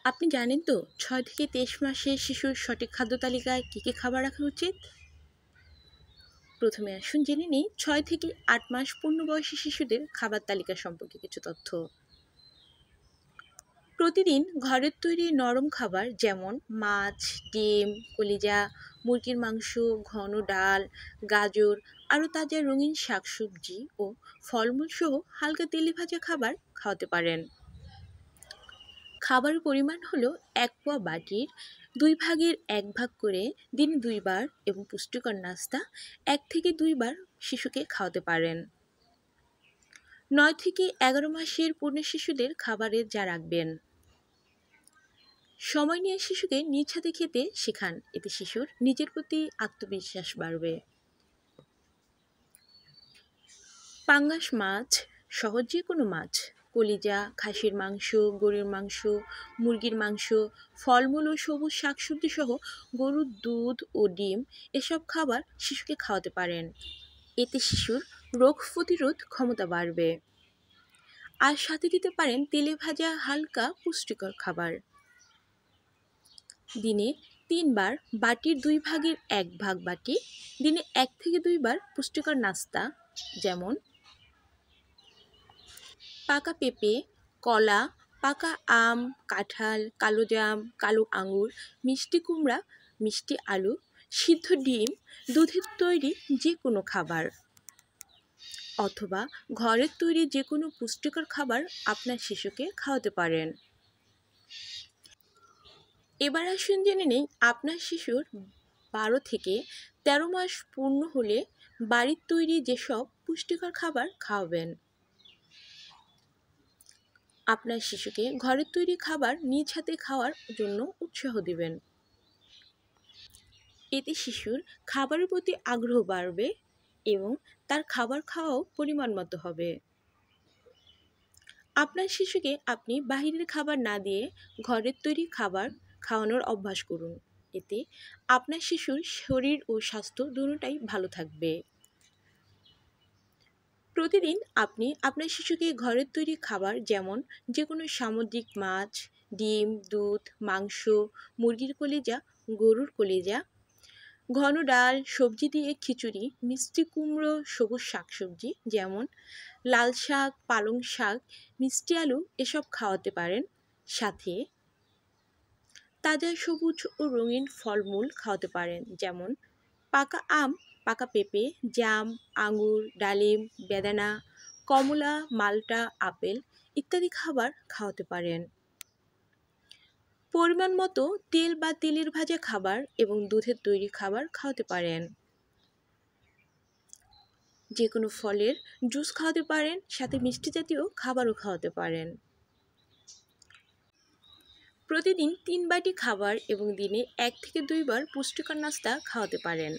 আপনি জানেন তো ৬ থেকে ২৩ মাসের শিশুর সঠিক খাদ্য তালিকায় কী কী খাবার রাখা উচিত? প্রথমে আসুন জেনে নিই ৬ থেকে ৮ মাস পূর্ণবয়সী শিশুদের খাবার তালিকা সম্পর্কে কিছু তথ্য। প্রতিদিন ঘরের তৈরি নরম খাবার যেমন মাছ, ডিম, কলিজা, মুরগির মাংস, ঘন ডাল, গাজর, আরও তাজা রঙিন শাকসবজি ও ফলমূল সহ হালকা তেলে ভাজা খাবার খাওয়াতে পারেন। খাবারের পরিমাণ হলো ১ পোয়া বাটির ২ ভাগের ১ ভাগ করে দিনে ২ বার এবং পুষ্টিকর নাস্তা ১ থেকে ২ বার শিশুকে খাওয়াতে পারেন। ৯ থেকে ১১ মাসের পূর্ণ শিশুদের খাবারে যা রাখবেন। সময় নিয়ে শিশুকে নিজ হাতে খেতে শেখান, এতে শিশুর নিজের প্রতি আত্মবিশ্বাস বাড়বে। পাঙ্গাস মাছ, সহজ যে কোনো মাছ, কলিজা, খাসির মাংস, গরুর মাংস, মুরগির মাংস, ফলমূল ও সবুজ শাকসবজি সহ গরুর দুধ ও ডিম এসব খাবার শিশুকে খাওয়াতে পারেন। এতে শিশুর রোগ প্রতিরোধ ক্ষমতা বাড়বে। আর সাথে দিতে পারেন তেলে ভাজা হালকা পুষ্টিকর খাবার। দিনে ৩ বার বাটির ২ ভাগের ১ ভাগ বাটি দিনে ১ থেকে ২ বার পুষ্টিকর নাস্তা যেমন পাকা পেঁপে, কলা, পাকা আম, কাঁঠাল, কালো জাম, কালো আঙুর, মিষ্টি কুমড়া, মিষ্টি আলু, সিদ্ধ ডিম, দুধের তৈরি যে কোনো খাবার অথবা ঘরের তৈরি যে কোনো পুষ্টিকর খাবার আপনার শিশুকে খাওয়াতে পারেন। এবার আসুন জেনে নেই আপনার শিশুর ১২ থেকে ১৩ মাস পূর্ণ হলে বাড়ির তৈরি যেসব পুষ্টিকর খাবার খাওয়াবেন। আপনার শিশুকে ঘরের তৈরি খাবার নিজ হাতে খাওয়ার জন্য উৎসাহ দিবেন। এতে শিশুর খাবারের প্রতি আগ্রহ বাড়বে এবং তার খাবার খাওয়াও পরিমাণ মতো হবে। আপনার শিশুকে আপনি বাহিরের খাবার না দিয়ে ঘরের তৈরি খাবার খাওয়ানোর অভ্যাস করুন। এতে আপনার শিশুর শরীর ও স্বাস্থ্য দুটোটাই ভালো থাকবে। প্রতিদিন আপনি আপনার শিশুকে ঘরের তৈরি খাবার যেমন যে কোনো সামুদ্রিক মাছ, ডিম, দুধ, মাংস, মুরগির কলিজা, গরুর কলিজা, ঘন ডাল, সবজি দিয়ে খিচুড়ি, মিষ্টি কুমড়ো, সবুজ শাকসবজি যেমন লাল শাক, পালং শাক, মিষ্টি আলু এসব খাওয়াতে পারেন। সাথে তাজা সবুজ ও রঙিন ফলমূল খাওয়াতে পারেন যেমন পাকা আম, পাকা পেঁপে, জাম, আঙুর, ডালিম, বেদানা, কমলা, মাল্টা, আপেল ইত্যাদি খাবার খাওয়াতে পারেন। পরিমাণ মতো তেল বা তেলের ভাজা খাবার এবং দুধের তৈরি খাবার খাওয়াতে পারেন। যে কোনো ফলের জুস খাওয়াতে পারেন, সাথে মিষ্টি জাতীয় খাবারও খাওয়াতে পারেন। প্রতিদিন ৩ বাটি খাবার এবং দিনে ১ থেকে ২ বার পুষ্টিকর নাস্তা খাওয়াতে পারেন।